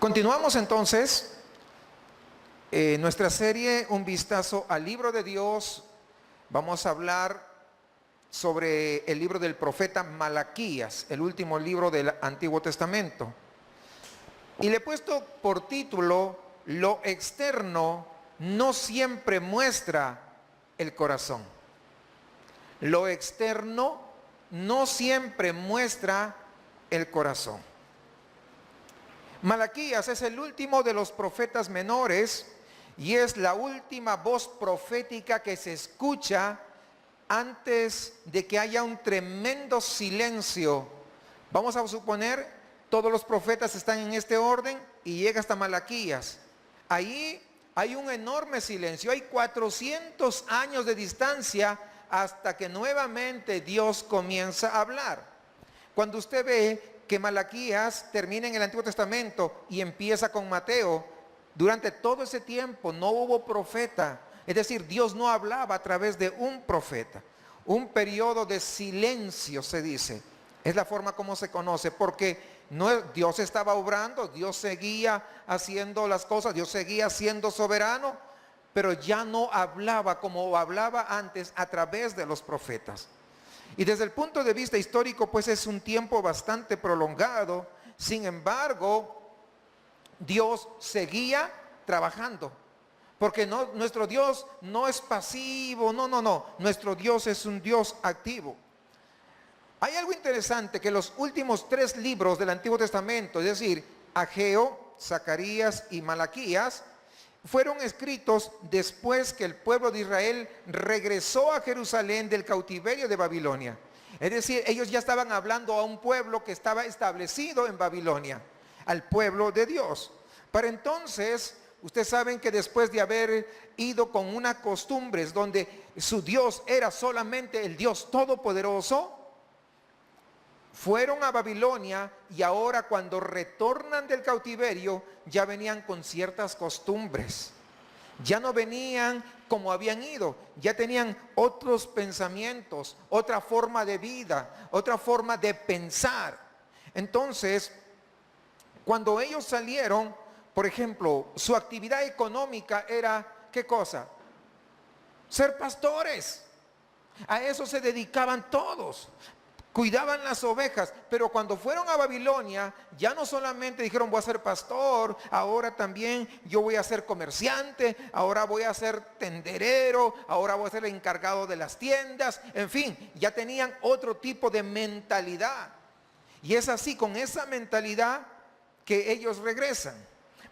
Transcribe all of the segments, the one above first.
Continuamos entonces nuestra serie Un vistazo al libro de Dios. Vamos a hablar sobre el libro del profeta Malaquías, el último libro del Antiguo Testamento. Y le he puesto por título: Lo externo no siempre muestra el corazón. Lo externo no siempre muestra el corazón. Malaquías es el último de los profetas menores y es la última voz profética que se escucha antes de que haya un tremendo silencio. Vamos a suponer, todos los profetas están en este orden y llega hasta Malaquías. Ahí hay un enorme silencio, hay 400 años de distancia hasta que nuevamente Dios comienza a hablar. Cuando usted ve que Malaquías termina en el Antiguo Testamento y empieza con Mateo, durante todo ese tiempo no hubo profeta. Es decir, Dios no hablaba a través de un profeta. Un periodo de silencio, se dice. Es la forma como se conoce, porque Dios estaba obrando, Dios seguía haciendo las cosas, Dios seguía siendo soberano, pero ya no hablaba como hablaba antes a través de los profetas. Y desde el punto de vista histórico, pues es un tiempo bastante prolongado. Sin embargo, Dios seguía trabajando. Porque nuestro Dios no es pasivo, no. Nuestro Dios es un Dios activo. Hay algo interesante, que los últimos 3 libros del Antiguo Testamento, es decir, Ageo, Zacarías y Malaquías, fueron escritos después que el pueblo de Israel regresó a Jerusalén del cautiverio de Babilonia. Es decir, ellos ya estaban hablando a un pueblo que estaba establecido en Babilonia, al pueblo de Dios. Para entonces, ustedes saben que después de haber ido con unas costumbres donde su Dios era solamente el Dios todopoderoso, fueron a Babilonia y ahora cuando retornan del cautiverio ya venían con ciertas costumbres. Ya no venían como habían ido, ya tenían otros pensamientos, otra forma de vida, otra forma de pensar. Entonces, cuando ellos salieron, por ejemplo, su actividad económica era, ¿qué cosa? Ser pastores. A eso se dedicaban todos. Cuidaban las ovejas, pero cuando fueron a Babilonia, ya no solamente dijeron voy a ser pastor, ahora también yo voy a ser comerciante, ahora voy a ser tenderero, ahora voy a ser el encargado de las tiendas, en fin, ya tenían otro tipo de mentalidad. Y es así, con esa mentalidad, que ellos regresan.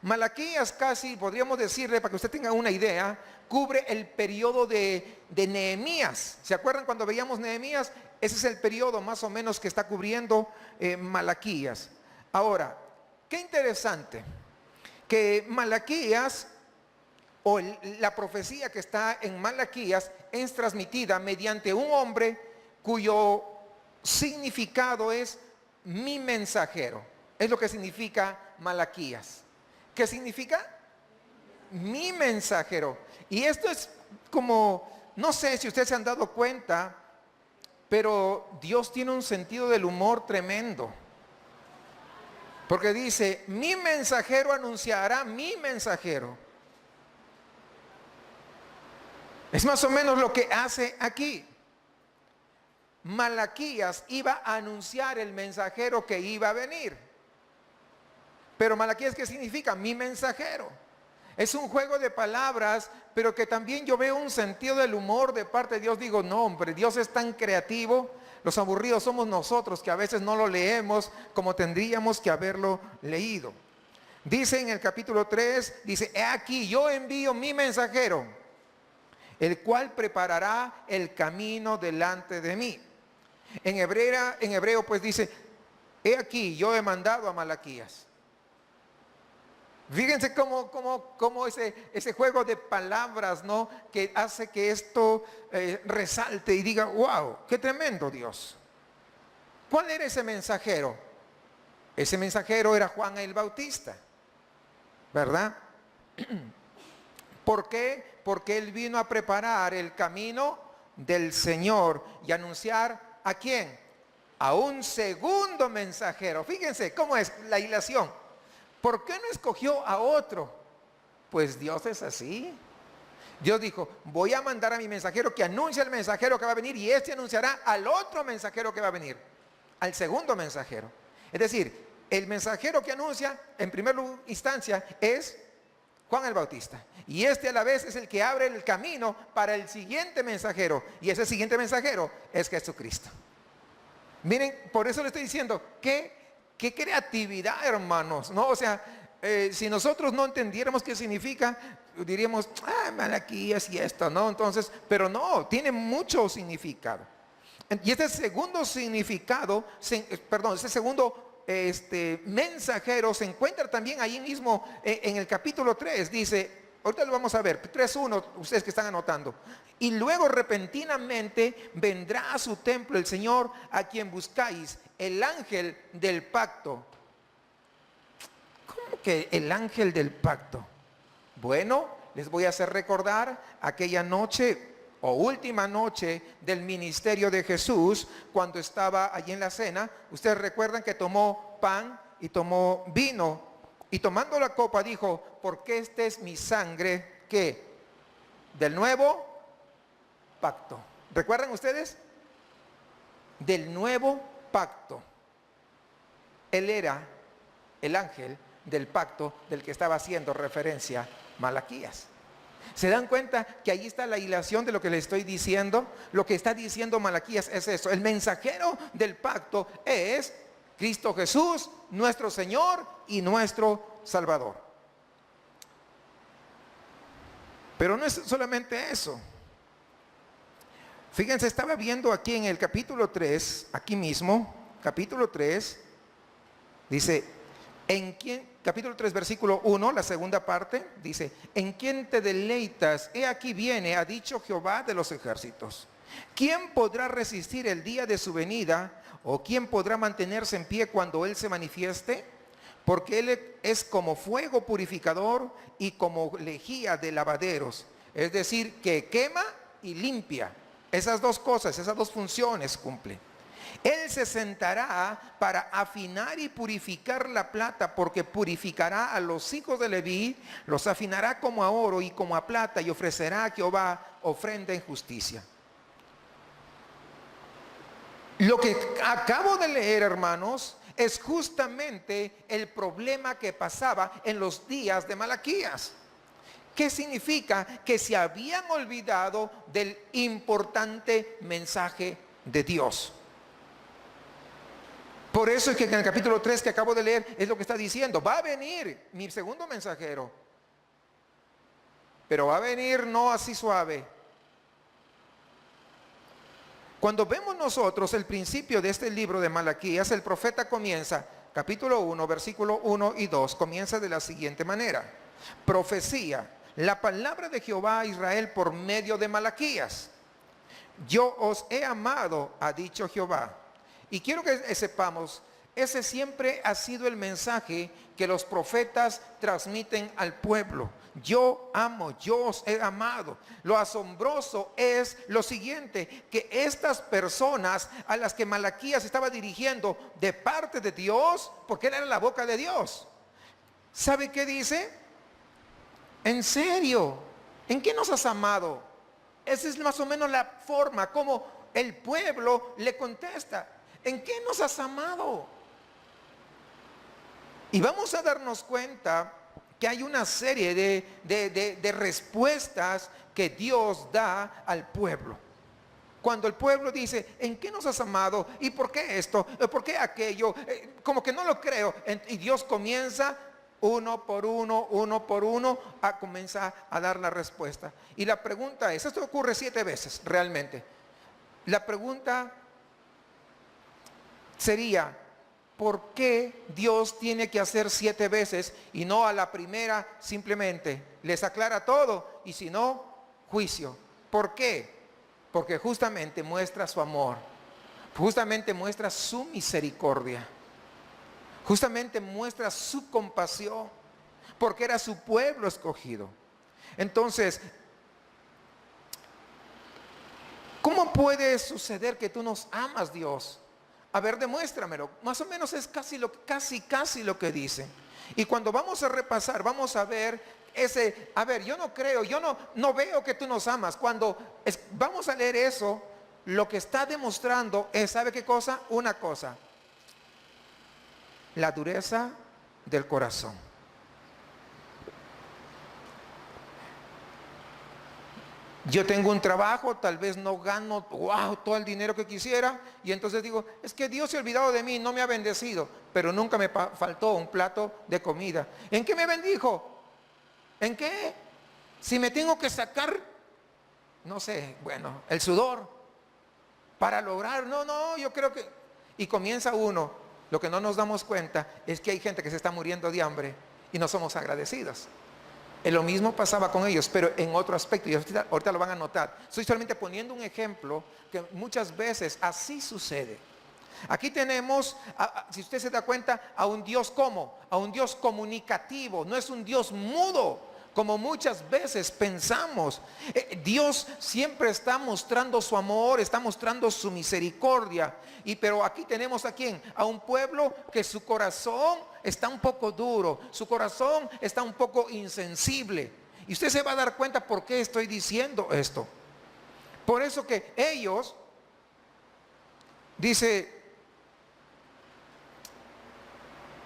Malaquías casi, podríamos decirle, para que usted tenga una idea, cubre el periodo de Nehemías. ¿Se acuerdan cuando veíamos Nehemías? Ese es el periodo más o menos que está cubriendo Malaquías. Ahora, qué interesante, que Malaquías, o la profecía que está en Malaquías, es transmitida mediante un hombre cuyo significado es mi mensajero. Es lo que significa Malaquías. ¿Qué significa? Mi mensajero. Y esto es como, no sé si ustedes se han dado cuenta, pero Dios tiene un sentido del humor tremendo. Porque dice, mi mensajero anunciará mi mensajero. Es más o menos lo que hace aquí. Malaquías iba a anunciar el mensajero que iba a venir. Pero Malaquías, ¿qué significa? Mi mensajero. Es un juego de palabras, pero que también yo veo un sentido del humor de parte de Dios. Digo, no hombre, Dios es tan creativo. Los aburridos somos nosotros, que a veces no lo leemos como tendríamos que haberlo leído. Dice en el capítulo 3, dice, he aquí, yo envío mi mensajero, el cual preparará el camino delante de mí. En hebreo pues dice, he aquí, yo he mandado a Malaquías. Fíjense cómo ese juego de palabras, ¿no?, que hace que esto resalte y diga, wow, qué tremendo Dios. ¿Cuál era ese mensajero? Ese mensajero era Juan el Bautista, ¿verdad? ¿Por qué? Porque él vino a preparar el camino del Señor y anunciar, ¿a quién? A un segundo mensajero. Fíjense cómo es la hilación. ¿Por qué no escogió a otro? Pues Dios es así. Dios dijo, voy a mandar a mi mensajero que anuncie al mensajero que va a venir, y este anunciará al otro mensajero que va a venir, al segundo mensajero. Es decir, el mensajero que anuncia en primera instancia es Juan el Bautista, y este a la vez es el que abre el camino para el siguiente mensajero, y ese siguiente mensajero es Jesucristo. Miren, por eso le estoy diciendo, qué creatividad, hermanos, ¿no? O sea, si nosotros no entendiéramos qué significa, diríamos, Malaquías y esto, ¿no? Entonces, pero no, tiene mucho significado. Y este segundo significado, ese segundo mensajero se encuentra también ahí mismo en el capítulo 3, dice, ahorita lo vamos a ver, 3:1, ustedes que están anotando. Y luego repentinamente vendrá a su templo el Señor a quien buscáis, el ángel del pacto. ¿Cómo que el ángel del pacto? Bueno, les voy a hacer recordar aquella noche o última noche del ministerio de Jesús, cuando estaba allí en la cena. Ustedes recuerdan que tomó pan y tomó vino, y tomando la copa dijo, porque esta es mi sangre, ¿qué? Del nuevo pacto. ¿Recuerdan ustedes? Del nuevo pacto. Él era el ángel del pacto del que estaba haciendo referencia Malaquías. ¿Se dan cuenta que ahí está la hilación de lo que les estoy diciendo? Lo que está diciendo Malaquías es eso. El mensajero del pacto es Cristo Jesús, nuestro Señor y nuestro Salvador. Pero no es solamente eso. Fíjense, estaba viendo aquí en el capítulo 3, aquí mismo, capítulo 3, dice, capítulo 3, versículo 1, la segunda parte, dice, ¿en quién te deleitas? He aquí viene, ha dicho Jehová de los ejércitos. ¿Quién podrá resistir el día de su venida? ¿O quién podrá mantenerse en pie cuando Él se manifieste? Porque Él es como fuego purificador y como lejía de lavaderos. Es decir, que quema y limpia. Esas dos cosas, esas dos funciones cumple. Él se sentará para afinar y purificar la plata, porque purificará a los hijos de Leví, los afinará como a oro y como a plata, y ofrecerá a Jehová ofrenda en justicia. Lo que acabo de leer, hermanos, es justamente el problema que pasaba en los días de Malaquías. ¿Qué significa? Que se habían olvidado del importante mensaje de Dios. Por eso es que en el capítulo 3 que acabo de leer es lo que está diciendo. Va a venir mi segundo mensajero, pero va a venir no así suave. Cuando vemos nosotros el principio de este libro de Malaquías, el profeta comienza, capítulo 1, versículo 1 y 2, comienza de la siguiente manera. Profecía, la palabra de Jehová a Israel por medio de Malaquías. Yo os he amado, ha dicho Jehová. Y quiero que sepamos, ese siempre ha sido el mensaje que los profetas transmiten al pueblo. Yo amo, yo os he amado. Lo asombroso es lo siguiente, que estas personas a las que Malaquías estaba dirigiendo de parte de Dios, porque él era la boca de Dios, ¿sabe qué dice? En serio, ¿en qué nos has amado? Esa es más o menos la forma como el pueblo le contesta. ¿En qué nos has amado? Y vamos a darnos cuenta que hay una serie de respuestas que Dios da al pueblo. Cuando el pueblo dice, ¿en qué nos has amado? ¿Y por qué esto? ¿Por qué aquello? Como que no lo creo. Y Dios comienza uno por uno, comienza a dar la respuesta. Y la pregunta es, esto ocurre 7 veces realmente. La pregunta sería, ¿por qué Dios tiene que hacer 7 veces y no a la primera simplemente les aclara todo y si no, juicio? ¿Por qué? Porque justamente muestra su amor, justamente muestra su misericordia, justamente muestra su compasión, porque era su pueblo escogido. Entonces, ¿cómo puede suceder que tú nos amas, Dios? A ver, demuéstramelo. Más o menos es casi lo que dice. Y cuando vamos a repasar, vamos a ver yo no creo, yo no veo que tú nos amas. Vamos a leer eso, lo que está demostrando es, ¿sabe qué cosa? Una cosa, la dureza del corazón. Yo tengo un trabajo, tal vez no gano, todo el dinero que quisiera, y entonces digo, es que Dios se ha olvidado de mí, no me ha bendecido, pero nunca me faltó un plato de comida. ¿En qué me bendijo? ¿En qué? Si me tengo que sacar, no sé, el sudor para lograr, yo creo que... Y comienza uno, lo que no nos damos cuenta es que hay gente que se está muriendo de hambre y no somos agradecidos. Lo mismo pasaba con ellos, pero en otro aspecto, y ahorita lo van a notar. Estoy solamente poniendo un ejemplo que muchas veces así sucede. Aquí tenemos, si usted se da cuenta, a un Dios a un Dios comunicativo, no es un Dios mudo, como muchas veces pensamos. Dios siempre está mostrando su amor, está mostrando su misericordia. Pero aquí tenemos a quién, a un pueblo que su corazón está un poco duro, su corazón está un poco insensible. Y usted se va a dar cuenta por qué estoy diciendo esto. Por eso que ellos, dice,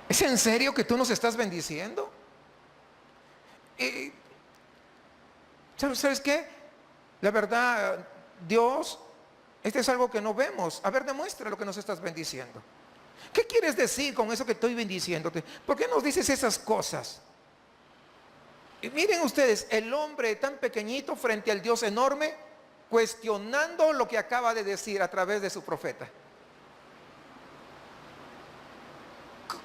¿es en serio que tú nos estás bendiciendo? ¿Sabes qué? La verdad, Dios, este es algo que no vemos. A ver, demuestra lo que nos estás bendiciendo. ¿Qué quieres decir con eso que estoy bendiciéndote? ¿Por qué nos dices esas cosas? Y miren ustedes, el hombre tan pequeñito frente al Dios enorme, cuestionando lo que acaba de decir a través de su profeta.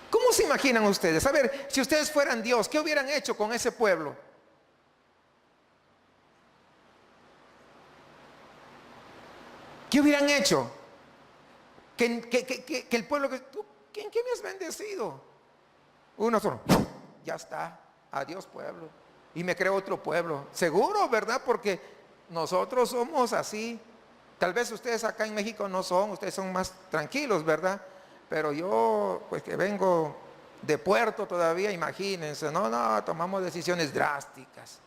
¿Cómo se imaginan ustedes? A ver, si ustedes fueran Dios, ¿qué hubieran hecho con ese pueblo? ¿Qué hubieran hecho? Que el pueblo ¿en qué me has bendecido? Uno solo, ya está, adiós pueblo. Y me creo otro pueblo. Seguro, ¿verdad? Porque nosotros somos así. Tal vez ustedes acá en México no son, ustedes son más tranquilos, ¿verdad? Pero yo, pues que vengo de puerto todavía, imagínense, tomamos decisiones drásticas.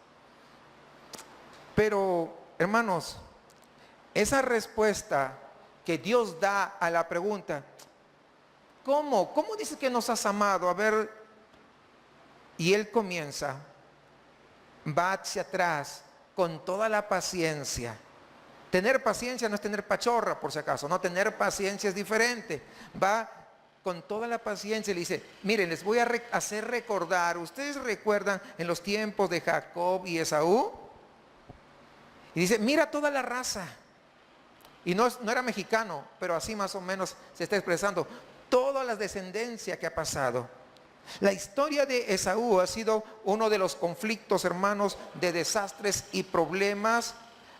Pero, hermanos, esa respuesta que Dios da a la pregunta, ¿cómo dice que nos has amado? A ver, y Él comienza, va hacia atrás con toda la paciencia. Tener paciencia no es tener pachorra, por si acaso, no, tener paciencia es diferente. Va con toda la paciencia y le dice, miren, les voy a hacer recordar, ¿ustedes recuerdan en los tiempos de Jacob y Esaú? Y dice, mira toda la raza. Y no era mexicano, pero así más o menos se está expresando. Toda la descendencia que ha pasado. La historia de Esaú ha sido uno de los conflictos, hermanos, de desastres y problemas,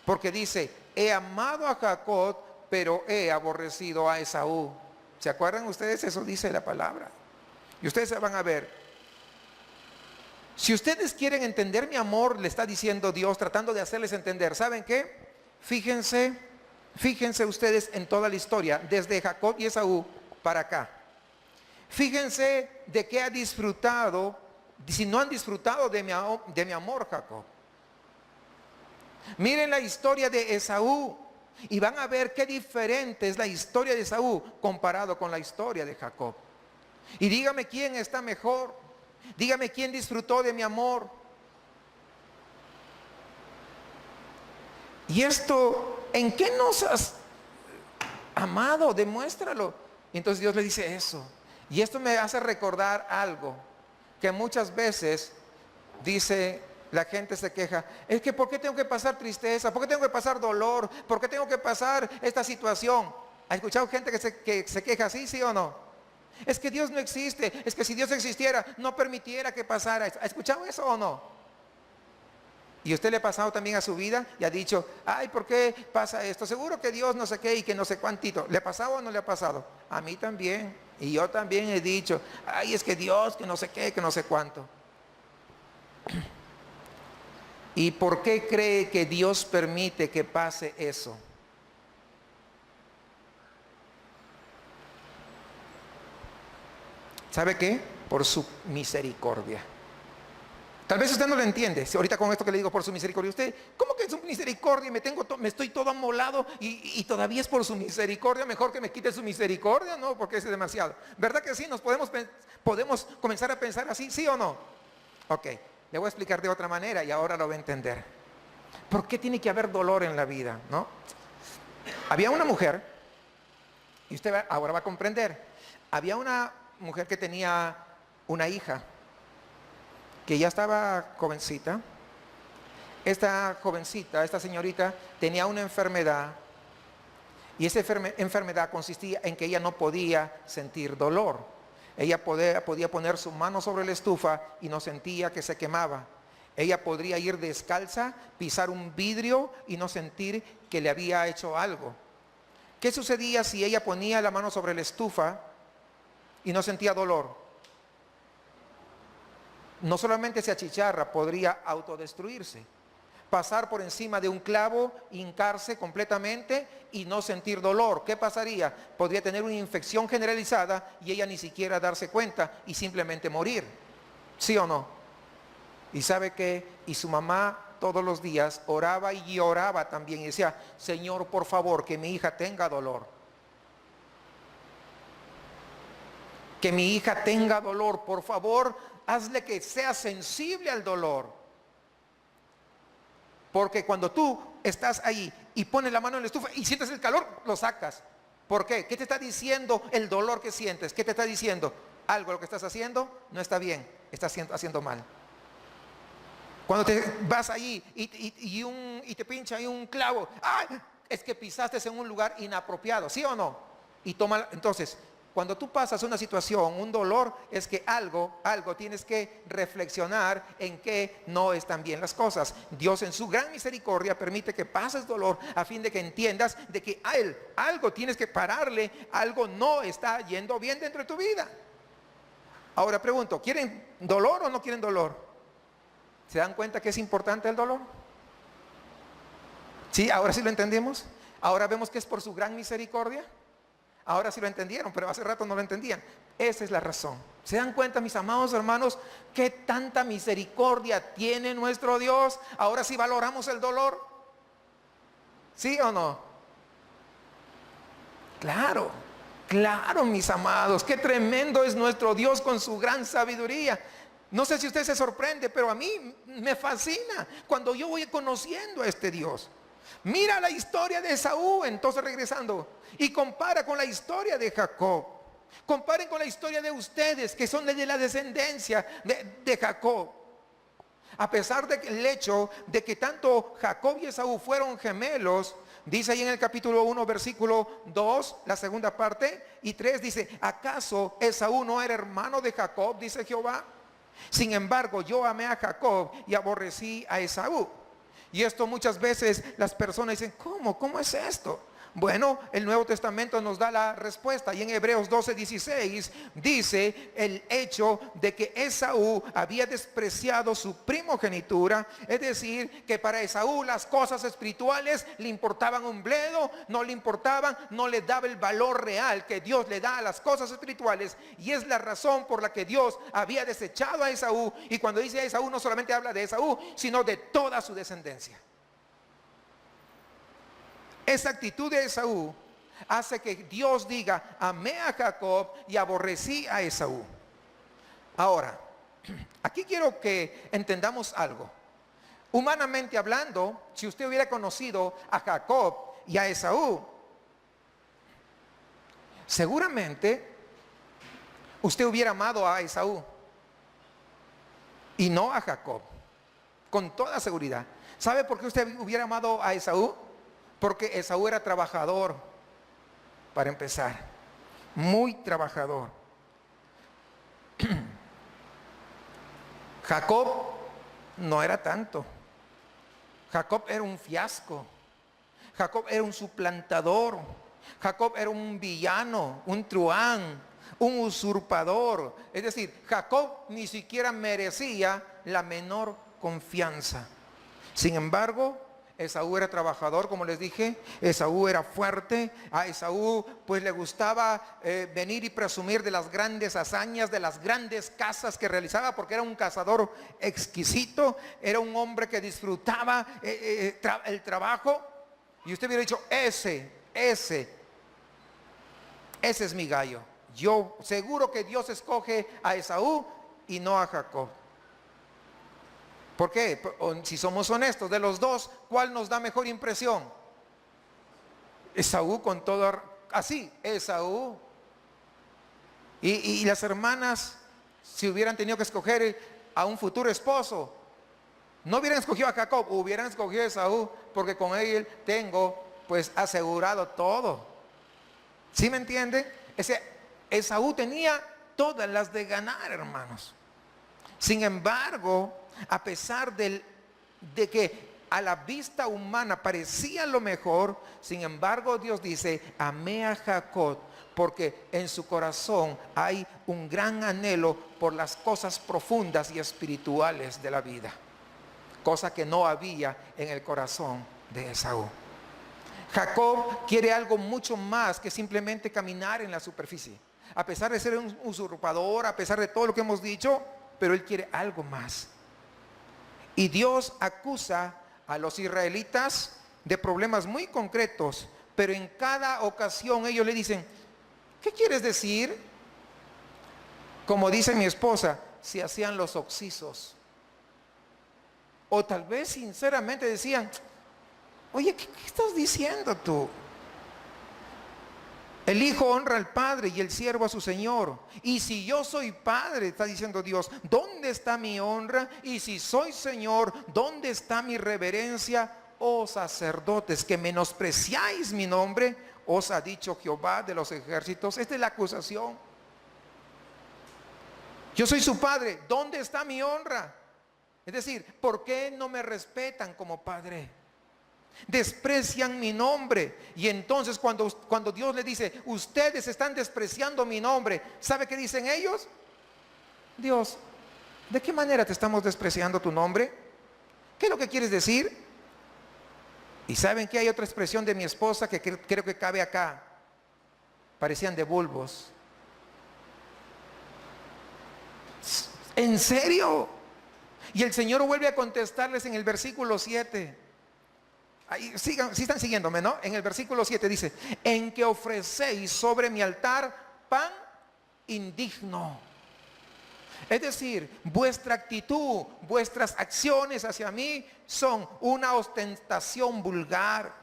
porque dice, he amado a Jacob, pero he aborrecido a Esaú. ¿Se acuerdan ustedes? Eso dice la palabra. Y ustedes van a ver. Si ustedes quieren entender mi amor, le está diciendo Dios, tratando de hacerles entender. ¿Saben qué? Fíjense ustedes en toda la historia, desde Jacob y Esaú para acá. Fíjense de qué ha disfrutado, si no han disfrutado de mi amor, Jacob. Miren la historia de Esaú y van a ver qué diferente es la historia de Esaú comparado con la historia de Jacob. Y dígame quién está mejor, dígame quién disfrutó de mi amor. Y esto, ¿en qué nos has amado? Demuéstralo. Y entonces Dios le dice eso. Y esto me hace recordar algo que muchas veces dice, la gente se queja, es que ¿por qué tengo que pasar tristeza? ¿Por qué tengo que pasar dolor? ¿Por qué tengo que pasar esta situación? ¿Ha escuchado gente que se queja así, sí o no? Es que Dios no existe, es que si Dios existiera no permitiera que pasara. ¿Ha escuchado eso o no? Y usted le ha pasado también a su vida y ha dicho, ay, ¿por qué pasa esto? Seguro que Dios no sé qué y que no sé cuántito. ¿Le ha pasado o no le ha pasado? A mí también. Y yo también he dicho, ay, es que Dios, que no sé qué, que no sé cuánto. ¿Y por qué cree que Dios permite que pase eso? ¿Sabe qué? por su misericordia. Tal vez usted no lo entiende. Si ahorita con esto que le digo por su misericordia, usted, ¿cómo que es su misericordia? Me estoy todo amolado y todavía es por su misericordia. Mejor que me quite su misericordia, ¿no? Porque es demasiado. ¿Verdad que sí? Nos podemos comenzar a pensar así, ¿sí o no? Ok, le voy a explicar de otra manera y ahora lo va a entender. ¿Por qué tiene que haber dolor en la vida, no? Había una mujer, y usted ahora va a comprender. Había una mujer que tenía una hija que ya estaba jovencita. Esta jovencita, esta señorita, tenía una enfermedad, y esa enfermedad consistía en que ella no podía sentir dolor. Ella podía poner su mano sobre la estufa y no sentía que se quemaba. Ella podría ir descalza, pisar un vidrio y no sentir que le había hecho algo. ¿Qué sucedía si ella ponía la mano sobre la estufa y no sentía dolor? No solamente se achicharra, podría autodestruirse, pasar por encima de un clavo, hincarse completamente y no sentir dolor. ¿Qué pasaría? Podría tener una infección generalizada y ella ni siquiera darse cuenta y simplemente morir. ¿Sí o no? ¿Y sabe qué? Y su mamá todos los días oraba y lloraba también y decía, Señor, por favor, que mi hija tenga dolor. Que mi hija tenga dolor, por favor, hazle que sea sensible al dolor. Porque cuando tú estás ahí y pones la mano en la estufa y sientes el calor, lo sacas. ¿Por qué? ¿Qué te está diciendo el dolor que sientes? ¿Qué te está diciendo? Algo lo que estás haciendo no está bien, estás haciendo mal. Cuando te vas ahí y te pincha ahí un clavo, ¡ay! Es que pisaste en un lugar inapropiado, ¿sí o no? Y toma, entonces, cuando tú pasas una situación, un dolor, es que algo tienes que reflexionar en que no están bien las cosas. Dios en su gran misericordia permite que pases dolor a fin de que entiendas de que a Él algo tienes que pararle, algo no está yendo bien dentro de tu vida. Ahora pregunto, ¿quieren dolor o no quieren dolor? ¿Se dan cuenta que es importante el dolor? ¿Sí? ¿Ahora sí lo entendimos? ¿Ahora vemos que es por su gran misericordia? Ahora sí lo entendieron, pero hace rato no lo entendían. Esa es la razón. ¿Se dan cuenta, mis amados hermanos, qué tanta misericordia tiene nuestro Dios? Ahora sí valoramos el dolor. ¿Sí o no? Claro, claro, mis amados, qué tremendo es nuestro Dios con su gran sabiduría. No sé si usted se sorprende, pero a mí me fascina cuando yo voy conociendo a este Dios. Mira la historia de Esaú, entonces regresando, y compara con la historia de Jacob. Comparen con la historia de ustedes, que son de la descendencia de Jacob. A pesar del hecho de que tanto Jacob y Esaú fueron gemelos, dice ahí en el capítulo 1, versículo 2, la segunda parte, y 3 dice, ¿acaso Esaú no era hermano de Jacob? Dice Jehová. Sin embargo, yo amé a Jacob y aborrecí a Esaú. Y esto muchas veces las personas dicen, ¿cómo es esto? Bueno, el Nuevo Testamento nos da la respuesta y en Hebreos 12:16 dice el hecho de que Esaú había despreciado su primogenitura, es decir, que para Esaú las cosas espirituales le importaban un bledo, no le importaban, no le daba el valor real que Dios le da a las cosas espirituales, y es la razón por la que Dios había desechado a Esaú. Y cuando dice a Esaú no solamente habla de Esaú, sino de toda su descendencia. Esa actitud de Esaú hace que Dios diga, amé a Jacob y aborrecí a Esaú. Ahora, aquí quiero que entendamos algo. Humanamente hablando, si usted hubiera conocido a Jacob y a Esaú, seguramente usted hubiera amado a Esaú y no a Jacob, con toda seguridad. ¿Sabe por qué usted hubiera amado a Esaú? Porque Esaú era trabajador, para empezar, muy trabajador. Jacob no era tanto. Jacob era un fiasco. Jacob era un suplantador. Jacob era un villano, un truán, un usurpador. Es decir, Jacob ni siquiera merecía la menor confianza. Sin embargo, Esaú era trabajador, como les dije. Esaú era fuerte. A Esaú pues le gustaba venir y presumir de las grandes hazañas, de las grandes cazas que realizaba, porque era un cazador exquisito. Era un hombre que disfrutaba el trabajo. Y usted hubiera dicho, ese es mi gallo. Yo seguro que Dios escoge a Esaú y no a Jacob. ¿Por qué? Si somos honestos, de los dos, ¿cuál nos da mejor impresión? Esaú, con todo así, Esaú. Y las hermanas, si hubieran tenido que escoger a un futuro esposo, no hubieran escogido a Jacob, hubieran escogido a Esaú, porque con él tengo pues asegurado todo. ¿Sí me entienden? Esaú tenía todas las de ganar, hermanos. Sin embargo, a pesar de que a la vista humana parecía lo mejor, sin embargo Dios dice, amé a Jacob porque en su corazón hay un gran anhelo por las cosas profundas y espirituales de la vida, cosa que no había en el corazón de Esaú. Jacob quiere algo mucho más que simplemente caminar en la superficie. A pesar de ser un usurpador, a pesar de todo lo que hemos dicho, pero él quiere algo más. Y Dios acusa a los israelitas de problemas muy concretos, pero en cada ocasión ellos le dicen, ¿qué quieres decir? Como dice mi esposa, se hacían los oxisos. O tal vez sinceramente decían, oye, ¿qué estás diciendo tú? El hijo honra al padre y el siervo a su señor. Y si yo soy padre, está diciendo Dios, ¿dónde está mi honra? Y si soy señor, ¿dónde está mi reverencia? Oh sacerdotes, que menospreciáis mi nombre, os ha dicho Jehová de los ejércitos. Esta es la acusación. Yo soy su padre, ¿dónde está mi honra? Es decir, ¿por qué no me respetan como padre? Desprecian mi nombre. Y entonces cuando Dios le dice, ustedes están despreciando mi nombre, ¿sabe qué dicen ellos? Dios, ¿de qué manera te estamos despreciando tu nombre? ¿Qué es lo que quieres decir? Y saben que hay otra expresión de mi esposa que creo que cabe acá. Parecían de bulbos. ¿En serio? Y el Señor vuelve a contestarles en el versículo 7. Ahí, sí están siguiéndome, ¿no? En el versículo 7 dice, en que ofrecéis sobre mi altar pan indigno. Es decir, vuestra actitud, vuestras acciones hacia mí son una ostentación vulgar.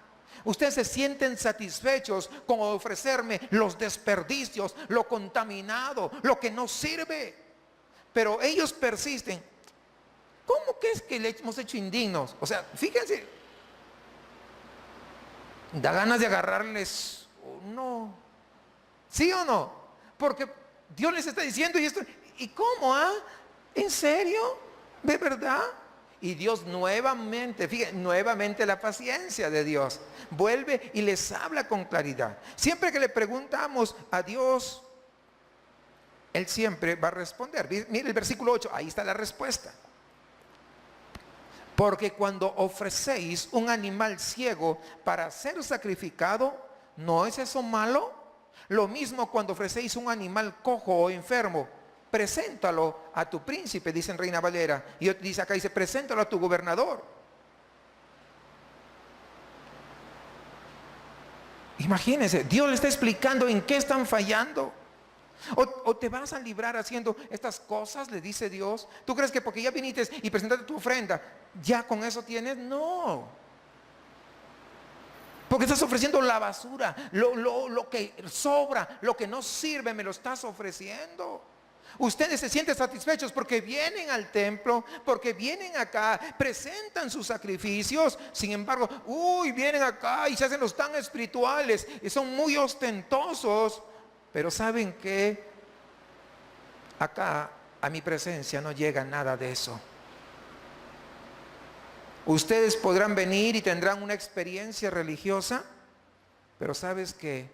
Ustedes se sienten satisfechos con ofrecerme los desperdicios, lo contaminado, lo que no sirve. Pero ellos persisten. ¿Cómo que es que le hemos hecho indignos? O sea, fíjense, da ganas de agarrarles uno. ¿Sí o no? Porque Dios les está diciendo y esto. ¿Y cómo? ¿En serio? ¿De verdad? Y Dios nuevamente, fíjense, nuevamente la paciencia de Dios. Vuelve y les habla con claridad. Siempre que le preguntamos a Dios, Él siempre va a responder. Mire el versículo 8, ahí está la respuesta. Porque cuando ofrecéis un animal ciego para ser sacrificado, ¿no es eso malo? Lo mismo cuando ofrecéis un animal cojo o enfermo, preséntalo a tu príncipe, dice en Reina Valera. Y dice acá, dice, preséntalo a tu gobernador. Imagínense, Dios le está explicando en qué están fallando. O te vas a librar haciendo estas cosas, le dice Dios. ¿Tú crees que porque ya viniste y presentaste tu ofrenda, ya con eso tienes? No. Porque estás ofreciendo la basura, lo que sobra, lo que no sirve, me lo estás ofreciendo. Ustedes se sienten satisfechos porque vienen al templo, porque vienen acá, presentan sus sacrificios. Sin embargo, vienen acá y se hacen los tan espirituales y son muy ostentosos. Pero ¿saben qué? Acá a mi presencia no llega nada de eso. Ustedes podrán venir y tendrán una experiencia religiosa, pero ¿sabes qué?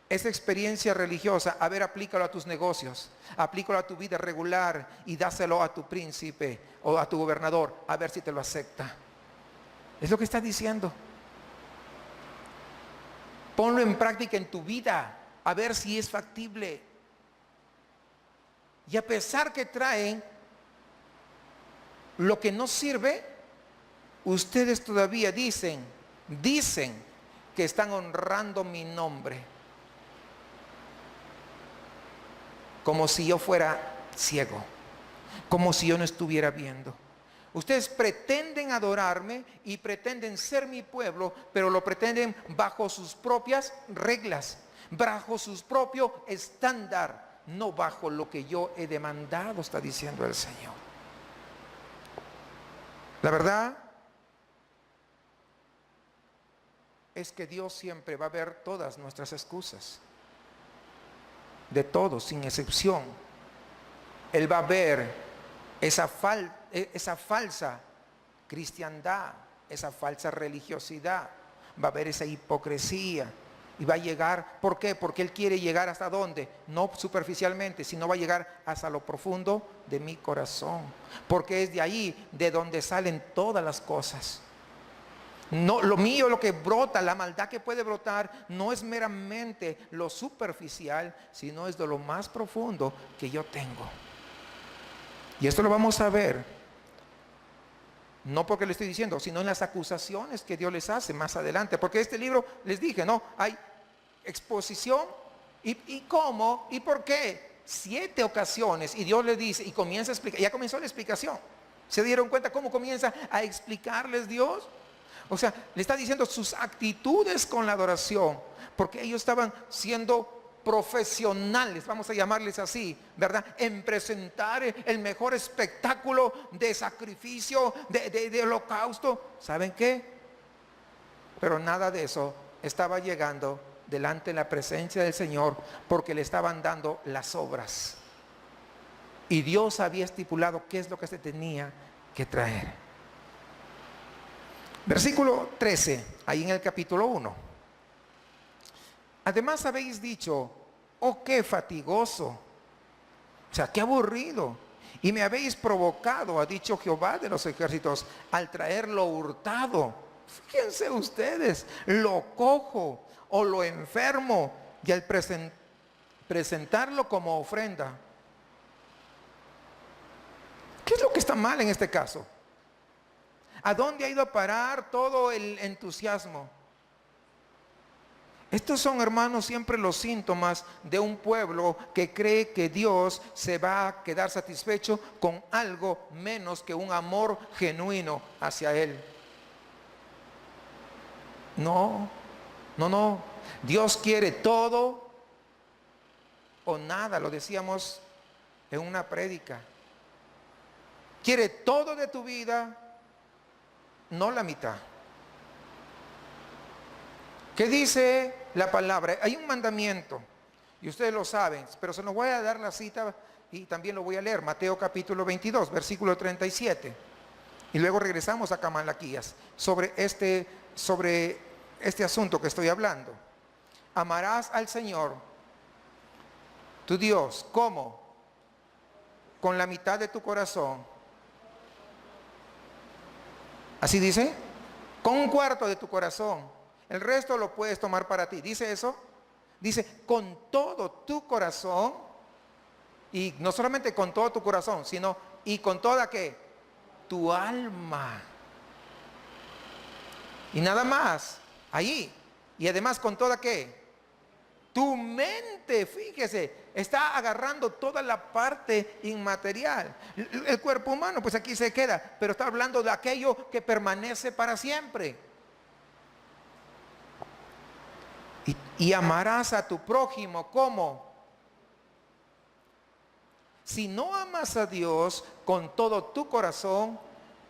Esa experiencia religiosa, a ver, aplícalo a tus negocios, aplícalo a tu vida regular y dáselo a tu príncipe o a tu gobernador, a ver si te lo acepta. Es lo que está diciendo. Ponlo en práctica en tu vida, a ver si es factible. Y a pesar que traen lo que no sirve, ustedes todavía dicen que están honrando mi nombre. Como si yo fuera ciego, como si yo no estuviera viendo. Ustedes pretenden adorarme y pretenden ser mi pueblo, pero lo pretenden bajo sus propias reglas, bajo su propio estándar, no bajo lo que yo he demandado, está diciendo el Señor. La verdad es que Dios siempre va a ver todas nuestras excusas, de todos, sin excepción. Él va a ver esa falsa cristiandad, esa falsa religiosidad, va a ver esa hipocresía y va a llegar. ¿Por qué? Porque Él quiere llegar hasta dónde, no superficialmente, sino va a llegar hasta lo profundo de mi corazón, porque es de ahí de donde salen todas las cosas. No, lo mío, lo que brota, la maldad que puede brotar, no es meramente lo superficial, sino es de lo más profundo que yo tengo. Y esto lo vamos a ver, no porque le estoy diciendo, sino en las acusaciones que Dios les hace más adelante. Porque este libro, les dije, no, hay exposición y cómo y por qué. 7 ocasiones y Dios les dice y comienza a explicar. Ya comenzó la explicación. ¿Se dieron cuenta cómo comienza a explicarles Dios? O sea, le está diciendo sus actitudes con la adoración, porque ellos estaban siendo profesionales, vamos a llamarles así, ¿verdad? En presentar el mejor espectáculo de sacrificio, de holocausto. ¿Saben qué? Pero nada de eso estaba llegando delante de la presencia del Señor, porque le estaban dando las obras. Y Dios había estipulado qué es lo que se tenía que traer. Versículo 13, ahí en el capítulo 1. Además habéis dicho, oh qué fatigoso, o sea, qué aburrido, y me habéis provocado, ha dicho Jehová de los ejércitos, al traer lo hurtado. Fíjense ustedes, lo cojo o lo enfermo, y al presentarlo como ofrenda. ¿Qué es lo que está mal en este caso? ¿A dónde ha ido a parar todo el entusiasmo? Estos son, hermanos, siempre los síntomas de un pueblo que cree que Dios se va a quedar satisfecho con algo menos que un amor genuino hacia Él. No. Dios quiere todo o nada, lo decíamos en una prédica. Quiere todo de tu vida, no la mitad. ¿Qué dice la palabra? Hay un mandamiento, y ustedes lo saben, pero se nos voy a dar la cita y también lo voy a leer. Mateo capítulo 22, versículo 37. Y luego regresamos a Malaquías sobre este asunto que estoy hablando. Amarás al Señor, tu Dios, ¿cómo? Con la mitad de tu corazón. Así dice, con 1/4 de tu corazón. El resto lo puedes tomar para ti. ¿Dice eso? Dice, con todo tu corazón. Y no solamente con todo tu corazón, sino y con toda ¿qué? Tu alma. Y nada más, ahí. Y además con toda ¿qué? Tu mente, fíjese, está agarrando toda la parte inmaterial. El cuerpo humano, pues aquí se queda, pero está hablando de aquello que permanece para siempre. Y amarás a tu prójimo, ¿cómo? Si no amas a Dios con todo tu corazón,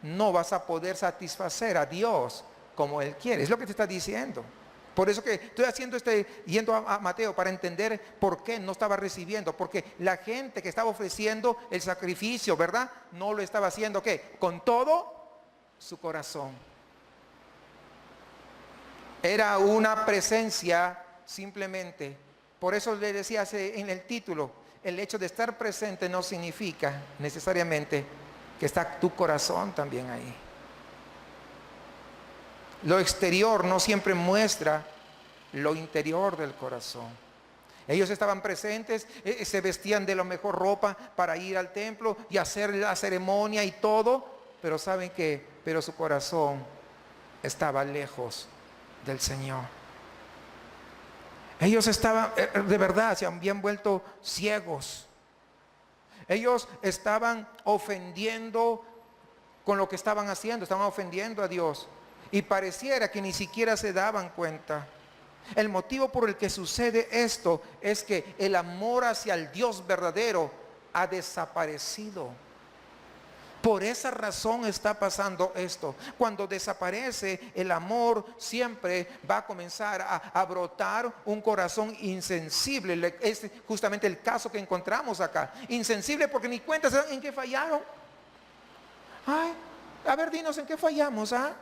no vas a poder satisfacer a Dios como Él quiere. Es lo que te está diciendo. Por eso que estoy yendo a Mateo para entender por qué no estaba recibiendo. Porque la gente que estaba ofreciendo el sacrificio, ¿verdad? No lo estaba haciendo, ¿qué? Con todo su corazón. Era una presencia simplemente. Por eso le decía en el título, el hecho de estar presente no significa necesariamente que está tu corazón también ahí. Lo exterior no siempre muestra lo interior del corazón. Ellos estaban presentes, se vestían de la mejor ropa para ir al templo y hacer la ceremonia y todo, pero ¿saben qué? Pero su corazón estaba lejos del Señor. Ellos estaban, de verdad, se habían vuelto ciegos. Ellos estaban ofendiendo con lo que estaban haciendo, estaban ofendiendo a Dios. Y pareciera que ni siquiera se daban cuenta. El motivo por el que sucede esto es que el amor hacia el Dios verdadero ha desaparecido. Por esa razón está pasando esto. Cuando desaparece el amor, siempre va a comenzar a brotar un corazón insensible. Es justamente el caso que encontramos acá. Insensible porque ni cuenta se dan en qué fallaron. Ay, a ver, dinos en qué fallamos, ¿ah?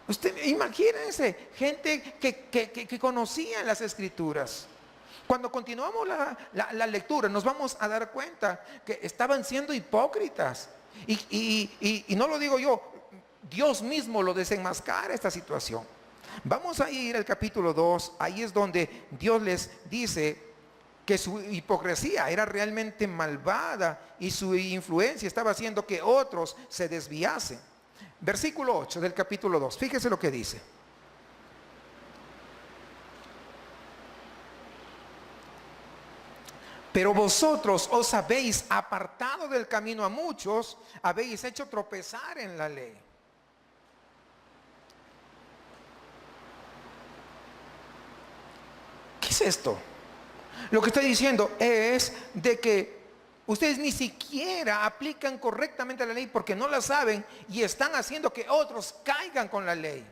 Usted imagínense, gente que conocía las escrituras. Cuando continuamos la lectura nos vamos a dar cuenta que estaban siendo hipócritas. Y no lo digo yo, Dios mismo lo desenmascara esta situación. Vamos a ir al capítulo 2, ahí es donde Dios les dice que su hipocresía era realmente malvada y su influencia estaba haciendo que otros se desviasen. Versículo 8 del capítulo 2, fíjese lo que dice. Pero vosotros os habéis apartado del camino a muchos, habéis hecho tropezar en la ley. ¿Qué es esto? Lo que estoy diciendo es de que ustedes ni siquiera aplican correctamente la ley porque no la saben y están haciendo que otros caigan con la ley.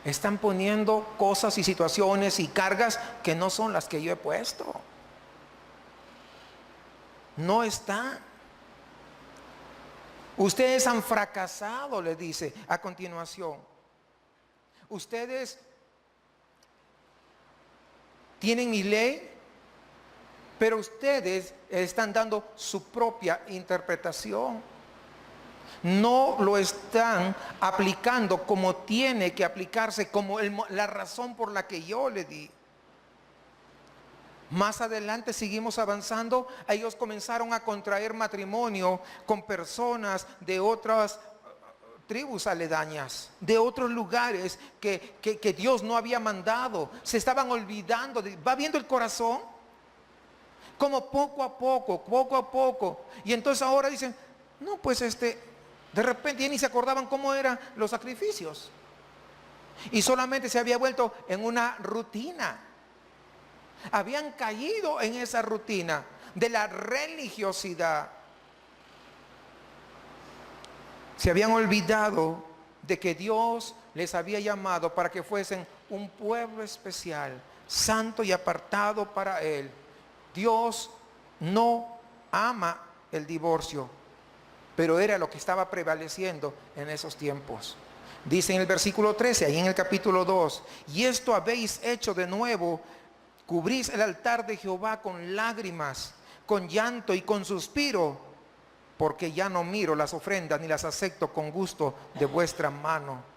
Están poniendo cosas y situaciones y cargas que no son las que yo he puesto. No están. Ustedes han fracasado, le dice a continuación. Ustedes tienen mi ley, pero ustedes están dando su propia interpretación. No lo están aplicando como tiene que aplicarse, como la razón por la que yo le di. Más adelante seguimos avanzando. Ellos comenzaron a contraer matrimonio con personas de otras tribus aledañas, de otros lugares que Dios no había mandado. Se estaban olvidando. ¿Va viendo el corazón? Como poco a poco. Y entonces ahora dicen, no, pues de repente ya ni se acordaban cómo eran los sacrificios. Y solamente se había vuelto en una rutina. Habían caído en esa rutina de la religiosidad. Se habían olvidado de que Dios les había llamado para que fuesen un pueblo especial, santo y apartado para Él. Dios no ama el divorcio, pero era lo que estaba prevaleciendo en esos tiempos. Dice en el versículo 13, ahí en el capítulo 2, y esto habéis hecho de nuevo, cubrís el altar de Jehová con lágrimas, con llanto y con suspiro, porque ya no miro las ofrendas ni las acepto con gusto de vuestra mano.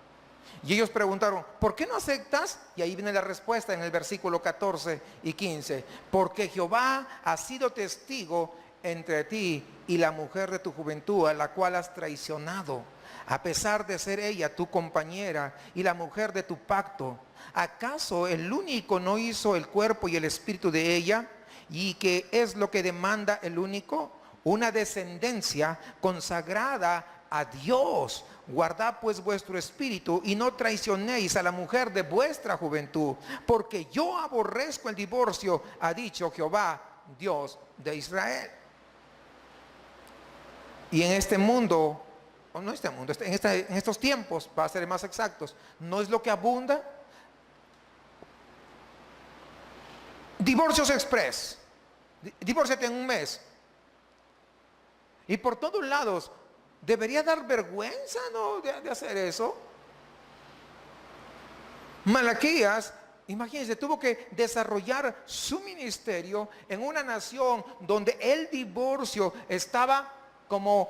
Y ellos preguntaron, ¿por qué no aceptas? Y ahí viene la respuesta en el versículo 14 y 15, porque Jehová ha sido testigo entre ti y la mujer de tu juventud, a la cual has traicionado, a pesar de ser ella tu compañera y la mujer de tu pacto. ¿Acaso el único no hizo el cuerpo y el espíritu de ella? ¿Y qué es lo que demanda el único? Una descendencia consagrada a Dios. Guardad pues vuestro espíritu y no traicionéis a la mujer de vuestra juventud, porque yo aborrezco el divorcio, ha dicho Jehová, Dios de Israel. Y en este mundo, o no este mundo, en estos tiempos, para ser más exactos, ¿no es lo que abunda? Divorcios express. Divórciate en un mes. Y por todos lados, debería dar vergüenza, ¿no?, de hacer eso. Malaquías, imagínense, tuvo que desarrollar su ministerio en una nación donde el divorcio estaba como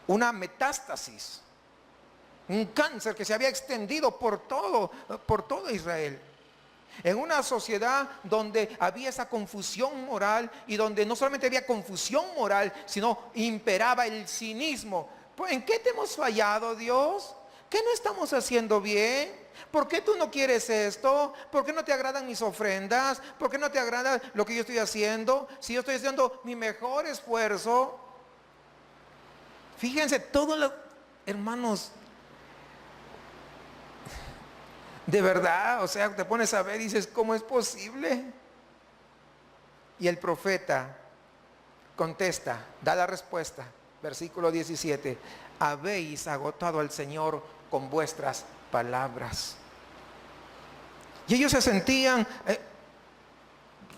una metástasis, un cáncer que se había extendido por todo Israel. En una sociedad donde había esa confusión moral y donde no solamente había confusión moral, sino imperaba el cinismo. Pues, ¿en qué te hemos fallado, Dios? ¿Qué no estamos haciendo bien? ¿Por qué tú no quieres esto? ¿Por qué no te agradan mis ofrendas? ¿Por qué no te agrada lo que yo estoy haciendo? Si yo estoy haciendo mi mejor esfuerzo. Fíjense, todos los hermanos, de verdad, o sea, te pones a ver y dices, ¿cómo es posible? Y el profeta contesta, da la respuesta, versículo 17, habéis agotado al Señor con vuestras palabras. Y ellos se sentían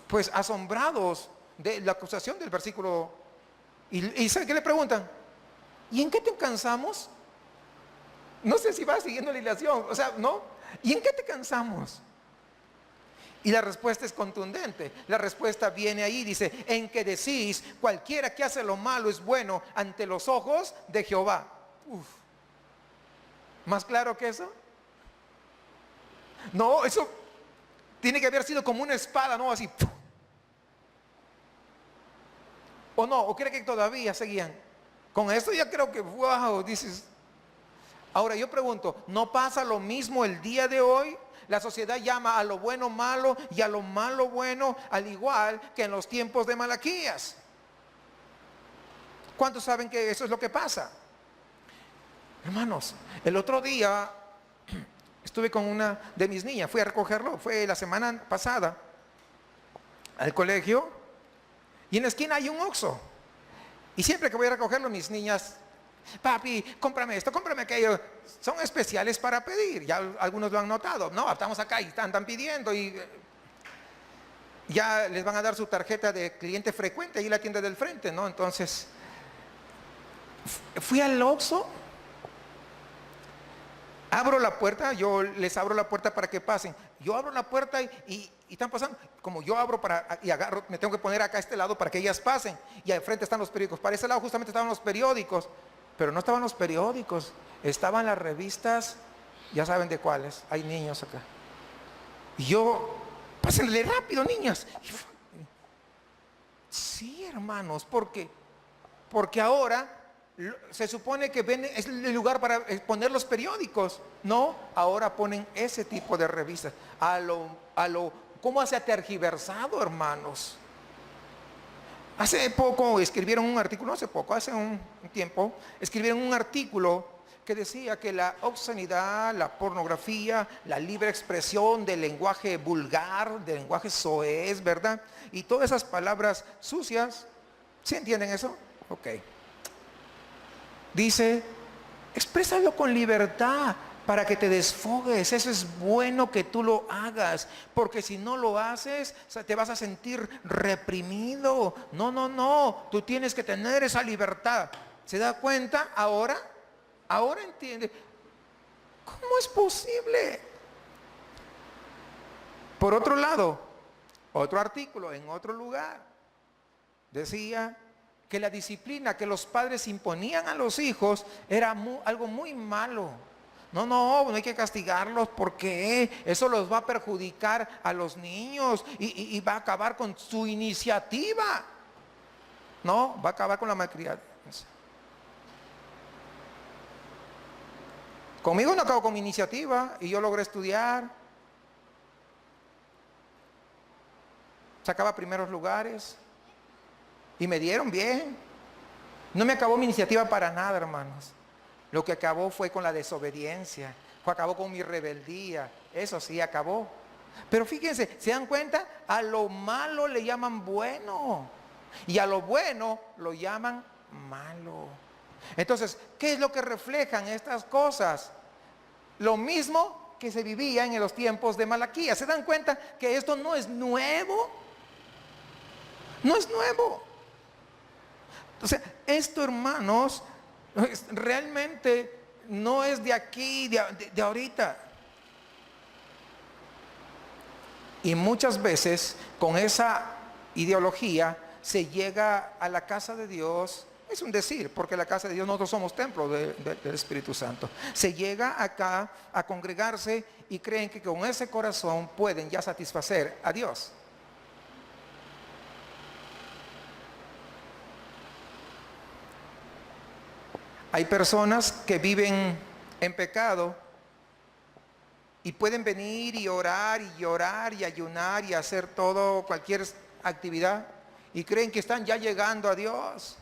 pues asombrados de la acusación del versículo. ¿Y saben qué le preguntan? ¿Y en qué te cansamos? No sé si va siguiendo la ilación, o sea, ¿no? ¿Y en qué te cansamos? Y la respuesta es contundente. La respuesta viene ahí, dice, en que decís, cualquiera que hace lo malo es bueno ante los ojos de Jehová. Uf. ¿Más claro que eso? No, eso tiene que haber sido como una espada, ¿no? Así. ¿O no? ¿O cree que todavía seguían? Con esto ya creo que, wow, dices. Ahora yo pregunto, ¿no pasa lo mismo el día de hoy? La sociedad llama a lo bueno malo y a lo malo bueno, al igual que en los tiempos de Malaquías. ¿Cuántos saben que eso es lo que pasa? Hermanos, el otro día estuve con una de mis niñas, fui a recogerlo, fue la semana pasada al colegio, y en la esquina hay un Oxxo. Y siempre que voy a recogerlo, mis niñas, papi, cómprame esto, cómprame aquello. Son especiales para pedir, ya algunos lo han notado. No, estamos acá y andan pidiendo y ya les van a dar su tarjeta de cliente frecuente ahí en la tienda del frente, ¿no? Entonces, fui al Oxxo, abro la puerta, yo les abro la puerta para que pasen. Yo abro la puerta y están pasando. Como yo abro y agarro, me tengo que poner acá a este lado para que ellas pasen. Y al frente están los periódicos. Para ese lado justamente estaban los periódicos. Pero no estaban los periódicos, estaban las revistas, ya saben de cuáles, hay niños acá. Y yo, pásenle rápido, niñas. Sí, hermanos, porque ahora se supone que es el lugar para poner los periódicos. No, ahora ponen ese tipo de revistas. ¿Cómo se ha tergiversado, hermanos? Hace poco escribieron un artículo, hace un tiempo, escribieron un artículo que decía que la obscenidad, la pornografía, la libre expresión del lenguaje vulgar, del lenguaje soez, ¿verdad? Y todas esas palabras sucias, ¿sí entienden eso? Ok. Dice, exprésalo con libertad para que te desfogues. Eso es bueno que tú lo hagas, porque si no lo haces, te vas a sentir reprimido. No, tú tienes que tener esa libertad. ¿Se da cuenta ahora? Ahora entiende. ¿Cómo es posible? Por otro lado, otro artículo en otro lugar decía que la disciplina que los padres imponían a los hijos era algo muy malo. No hay que castigarlos porque eso los va a perjudicar a los niños y va a acabar con su iniciativa. No, va a acabar con la malcrianza. Conmigo no acabó con mi iniciativa y yo logré estudiar. Sacaba primeros lugares y me dieron bien. No me acabó mi iniciativa para nada, hermanos. Lo que acabó fue con la desobediencia, acabó con mi rebeldía, eso sí acabó. Pero fíjense, ¿se dan cuenta? A lo malo le llaman bueno y a lo bueno lo llaman malo. Entonces, ¿qué es lo que reflejan estas cosas? Lo mismo que se vivía en los tiempos de Malaquías. ¿Se dan cuenta que esto no es nuevo? No es nuevo. O sea, esto, hermanos, realmente no es de aquí, de ahorita. Y muchas veces con esa ideología se llega a la casa de Dios Es un decir, porque la casa de Dios nosotros somos templo del Espíritu Santo. Se llega acá a congregarse y creen que con ese corazón pueden ya satisfacer a Dios. Hay personas que viven en pecado y pueden venir y orar y ayunar y hacer todo, cualquier actividad, y creen que están ya llegando a Dios.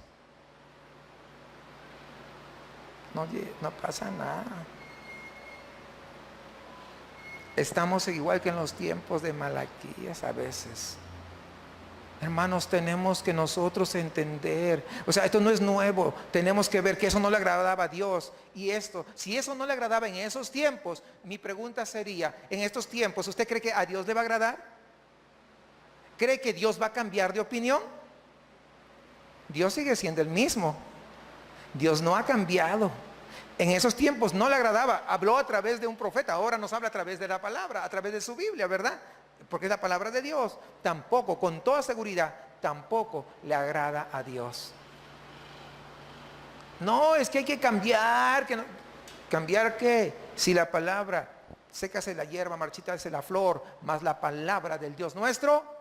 No pasa nada. Estamos igual que en los tiempos de Malaquías a veces. Hermanos, tenemos que nosotros entender, o sea, esto no es nuevo, tenemos que ver que eso no le agradaba a Dios. Y esto, si eso no le agradaba en esos tiempos, mi pregunta sería, en estos tiempos, ¿usted cree que a Dios le va a agradar? ¿Cree que Dios va a cambiar de opinión? Dios sigue siendo el mismo. Dios no ha cambiado. En esos tiempos no le agradaba, habló a través de un profeta, ahora nos habla a través de la palabra, a través de su Biblia, ¿verdad? Porque es la palabra de Dios. Tampoco, con toda seguridad, tampoco le agrada a Dios. No, es que hay que cambiar. ¿Cambiar qué? Si la palabra, sécase la hierba, marchítase la flor, mas la palabra del Dios nuestro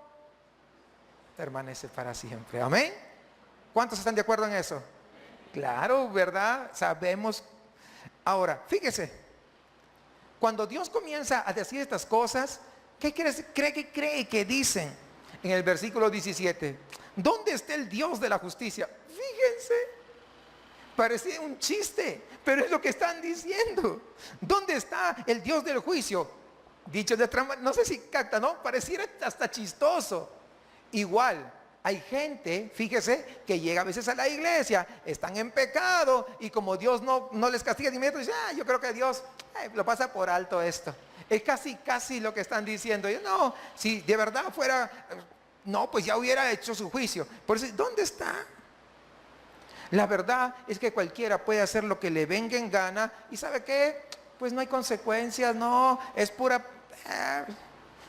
permanece para siempre. Amén. ¿Cuántos están de acuerdo en eso? Claro, ¿verdad? Sabemos. Ahora, fíjese, cuando Dios comienza a decir estas cosas, ¿qué cree que dicen en el versículo 17? ¿Dónde está el Dios de la justicia? Fíjense, parece un chiste, pero es lo que están diciendo. ¿Dónde está el Dios del juicio? Dicho de otra manera, no sé si capta, ¿no? Pareciera hasta chistoso. Igual, hay gente, fíjese, que llega a veces a la iglesia, están en pecado y como Dios no les castiga de inmediato, dice, yo creo que Dios lo pasa por alto esto. Es casi lo que están diciendo. Yo, no, si de verdad fuera, no, pues ya hubiera hecho su juicio. Por eso, ¿dónde está? La verdad es que cualquiera puede hacer lo que le venga en gana y ¿sabe qué? Pues no hay consecuencias, no, es pura,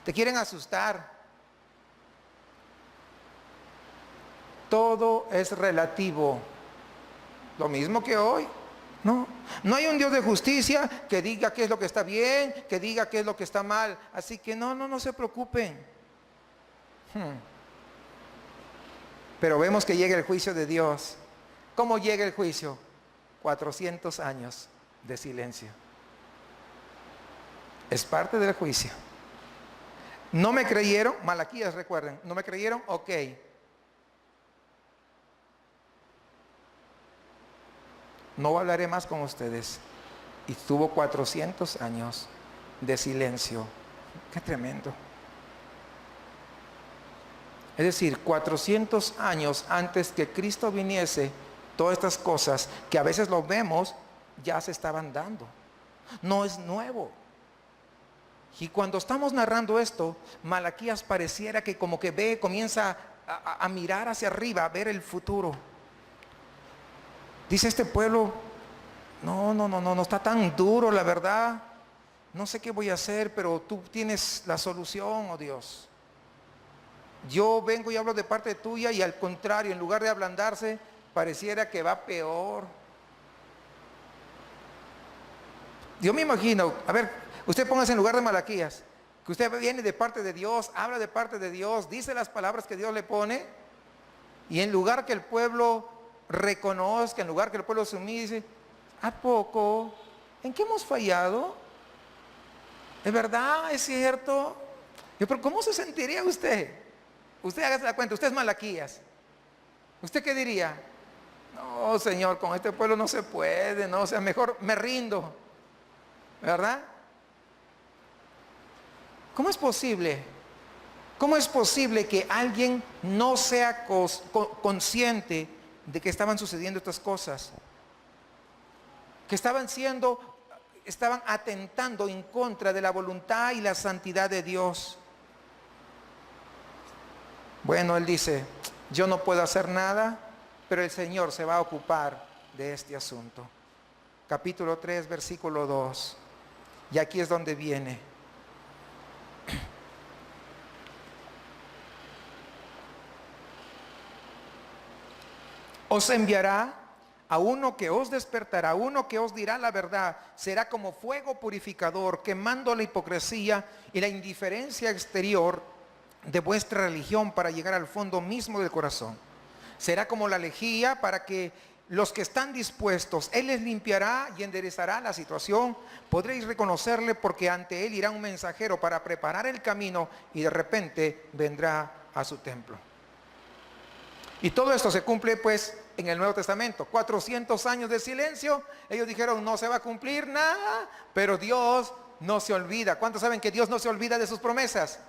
te quieren asustar. Todo es relativo. Lo mismo que hoy. No hay un Dios de justicia que diga qué es lo que está bien, que diga qué es lo que está mal. Así que no se preocupen. Pero vemos que llega el juicio de Dios. ¿Cómo llega el juicio? 400 años de silencio. Es parte del juicio. ¿No me creyeron? Malaquías, recuerden. ¿No me creyeron? Ok. No hablaré más con ustedes. Y tuvo 400 años de silencio. Qué tremendo. Es decir, 400 años antes que Cristo viniese, todas estas cosas que a veces lo vemos, ya se estaban dando. No es nuevo. Y cuando estamos narrando esto, Malaquías pareciera que como que comienza a mirar hacia arriba, a ver el futuro. Dice este pueblo, no está tan duro, la verdad. No sé qué voy a hacer, pero tú tienes la solución, oh Dios. Yo vengo y hablo de parte tuya y al contrario, en lugar de ablandarse, pareciera que va peor. Yo me imagino, a ver, usted póngase en lugar de Malaquías, que usted viene de parte de Dios, habla de parte de Dios, dice las palabras que Dios le pone, y en lugar que el pueblo reconozca, en lugar que el pueblo se humille, dice, ¿a poco? ¿En qué hemos fallado? ¿Es verdad? ¿Es cierto? Pero ¿cómo se sentiría usted? Usted hágase la cuenta, usted es Malaquías. ¿Usted qué diría? No, Señor, con este pueblo no se puede, no, o sea, mejor me rindo. ¿Verdad? ¿Cómo es posible? ¿Cómo es posible que alguien no sea consciente de que estaban sucediendo estas cosas? Que estaban atentando en contra de la voluntad y la santidad de Dios. Bueno, él dice, yo no puedo hacer nada, pero el Señor se va a ocupar de este asunto. Capítulo 3, versículo 2. Y aquí es donde viene. Os enviará a uno que os despertará, a uno que os dirá la verdad. Será como fuego purificador, quemando la hipocresía y la indiferencia exterior de vuestra religión para llegar al fondo mismo del corazón. Será como la lejía para que los que están dispuestos, Él les limpiará y enderezará la situación. Podréis reconocerle porque ante Él irá un mensajero para preparar el camino y de repente vendrá a su templo. Y todo esto se cumple pues en el Nuevo Testamento. 400 años de silencio. Ellos dijeron no se va a cumplir nada, pero Dios no se olvida. ¿Cuántos saben que Dios no se olvida de sus promesas?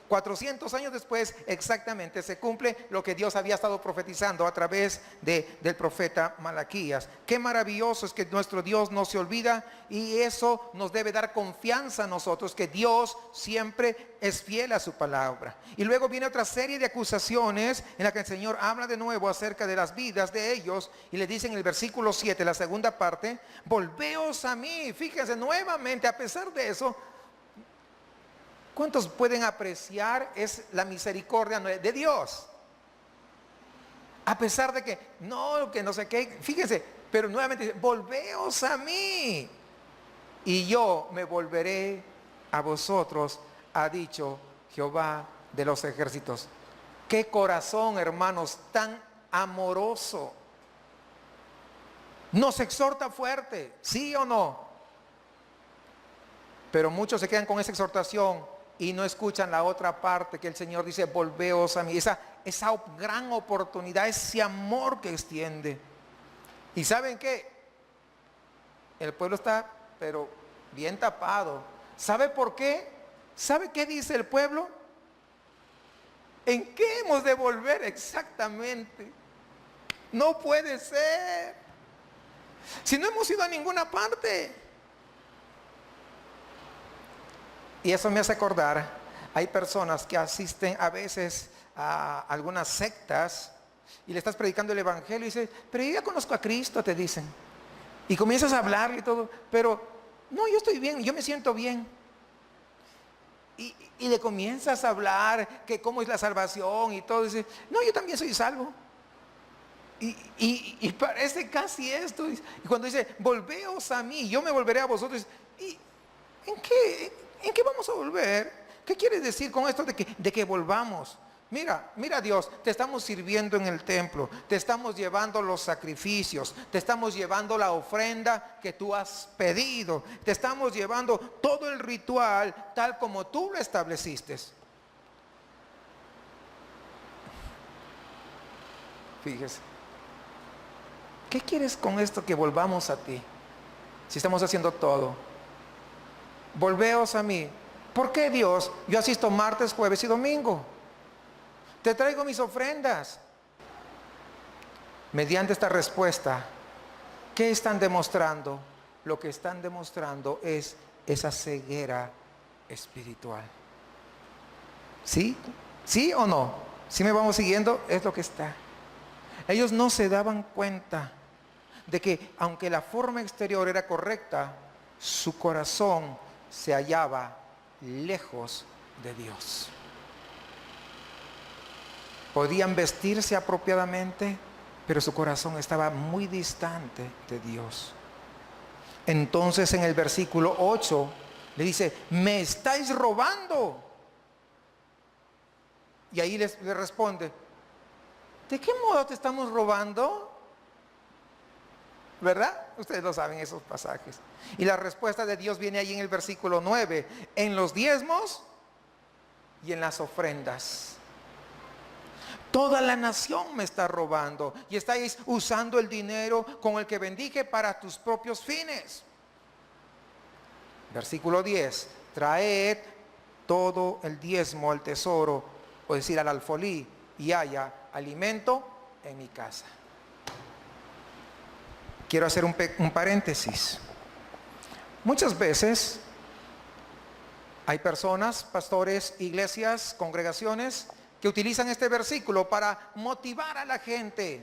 400 años después exactamente se cumple lo que Dios había estado profetizando a través del profeta Malaquías. Qué maravilloso es que nuestro Dios no se olvida, y eso nos debe dar confianza a nosotros, que Dios siempre es fiel a su palabra. Y luego viene otra serie de acusaciones en la que el Señor habla de nuevo acerca de las vidas de ellos, y le dice en el versículo 7, la segunda parte: volveos a mí. Fíjense nuevamente, a pesar de eso, ¿cuántos pueden apreciar es la misericordia de Dios? A pesar de que no sé qué, fíjense, pero nuevamente dice: volveos a mí y yo me volveré a vosotros, ha dicho Jehová de los ejércitos. Qué corazón, hermanos, tan amoroso. Nos exhorta fuerte, ¿sí o no? Pero muchos se quedan con esa exhortación y no escuchan la otra parte, que el Señor dice: volveos a mí. Esa gran oportunidad, ese amor que extiende. Y ¿saben qué? El pueblo está pero bien tapado. ¿Sabe por qué? ¿Sabe qué dice el pueblo? ¿En qué hemos de volver exactamente? No puede ser. Si no hemos ido a ninguna parte. Y eso me hace acordar, hay personas que asisten a veces a algunas sectas y le estás predicando el evangelio y dices: pero yo ya conozco a Cristo, te dicen. Y comienzas a hablarle y todo, pero no, yo estoy bien, yo me siento bien. Y le comienzas a hablar que cómo es la salvación y todo, y dice: no, yo también soy salvo. Y parece casi esto. Y cuando dice: volveos a mí, yo me volveré a vosotros. ¿Y en qué vamos a volver? ¿Qué quiere decir con esto de que volvamos? Mira Dios, te estamos sirviendo en el templo, te estamos llevando los sacrificios, te estamos llevando la ofrenda que tú has pedido, te estamos llevando todo el ritual tal como tú lo estableciste. Fíjese, ¿qué quieres con esto que volvamos a ti? Si estamos haciendo todo. Volveos a mí. ¿Por qué, Dios? Yo asisto martes, jueves y domingo. Te traigo mis ofrendas. Mediante esta respuesta, ¿qué están demostrando? Lo que están demostrando es esa ceguera espiritual. ¿Sí? ¿Sí o no? ¿Sí me vamos siguiendo? Es lo que está. Ellos no se daban cuenta de que aunque la forma exterior era correcta, su corazón se hallaba lejos de Dios. Podían vestirse apropiadamente, pero su corazón estaba muy distante de Dios. Entonces en el versículo 8 le dice: me estáis robando. Y ahí le responde: ¿de qué modo te estamos robando? ¿Verdad? Ustedes lo saben, esos pasajes. Y la respuesta de Dios viene ahí en el versículo 9: en los diezmos y en las ofrendas. Toda la nación me está robando y estáis usando el dinero con el que bendije para tus propios fines. Versículo 10: traed todo el diezmo al tesoro, o decir al alfolí, y haya alimento en mi casa. Quiero hacer un paréntesis. Muchas veces hay personas, pastores, iglesias, congregaciones que utilizan este versículo para motivar a la gente,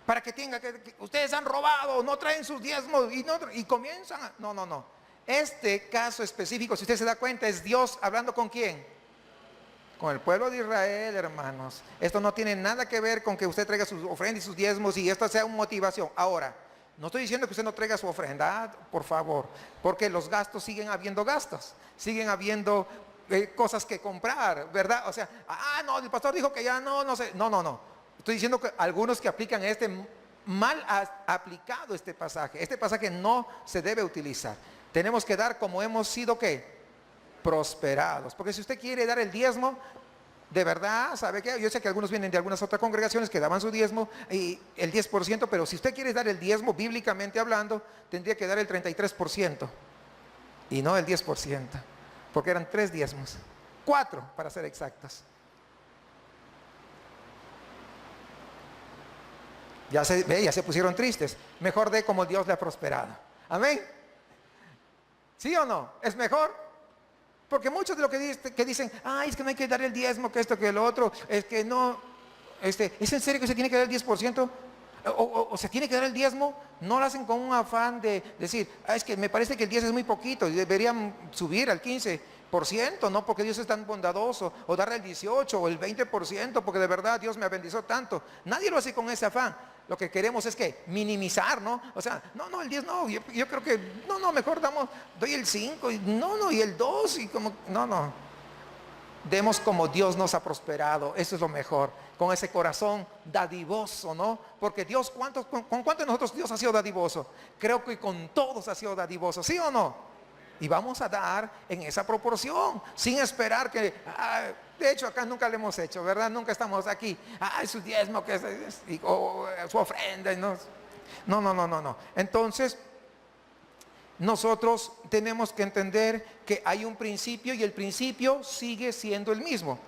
para que tenga que ustedes han robado, no traen sus diezmos y comienzan a... No. Este caso específico, si usted se da cuenta, es Dios hablando ¿con quién? con el pueblo de Israel, hermanos. Esto no tiene nada que ver con que usted traiga sus ofrendas y sus diezmos y esto sea una motivación. Ahora, no estoy diciendo que usted no traiga su ofrenda, por favor, porque los gastos, siguen habiendo gastos, siguen habiendo cosas que comprar, ¿verdad? O sea, no, el pastor dijo que ya no sé. No. Estoy diciendo que algunos que aplican mal aplicado este pasaje no se debe utilizar. Tenemos que dar como hemos sido, ¿qué? Prosperados. Porque si usted quiere dar el diezmo, de verdad, ¿sabe qué? Yo sé que algunos vienen de algunas otras congregaciones que daban su diezmo y el 10%, pero si usted quiere dar el diezmo, bíblicamente hablando, tendría que dar el 33% y no el 10%, porque eran 3 diezmos, 4 para ser exactos. Ya se pusieron tristes. Mejor dé como Dios le ha prosperado. Amén. ¿Sí o no? ¿Es mejor? Porque muchos de lo que dicen, es que no hay que dar el diezmo, que esto, que lo otro, es que no, ¿es en serio que se tiene que dar el 10%? O se tiene que dar el diezmo, no lo hacen con un afán de decir, es que me parece que el 10 es muy poquito y deberían subir al 15%, no porque Dios es tan bondadoso, o darle el 18 o el 20%, porque de verdad Dios me bendició tanto. Nadie lo hace con ese afán. Lo que queremos es que minimizar, ¿no? O sea, no, el 10 no, yo creo que, mejor doy el 5, y el 2, y como, no. Demos como Dios nos ha prosperado, eso es lo mejor, con ese corazón dadivoso, ¿no? Porque Dios, ¿con cuántos de nosotros Dios ha sido dadivoso? Creo que con todos ha sido dadivoso, ¿sí o no? Y vamos a dar en esa proporción, sin esperar que, de hecho acá nunca lo hemos hecho, ¿verdad? Nunca estamos aquí, su diezmo, o su ofrenda, no. Entonces, nosotros tenemos que entender que hay un principio y el principio sigue siendo el mismo.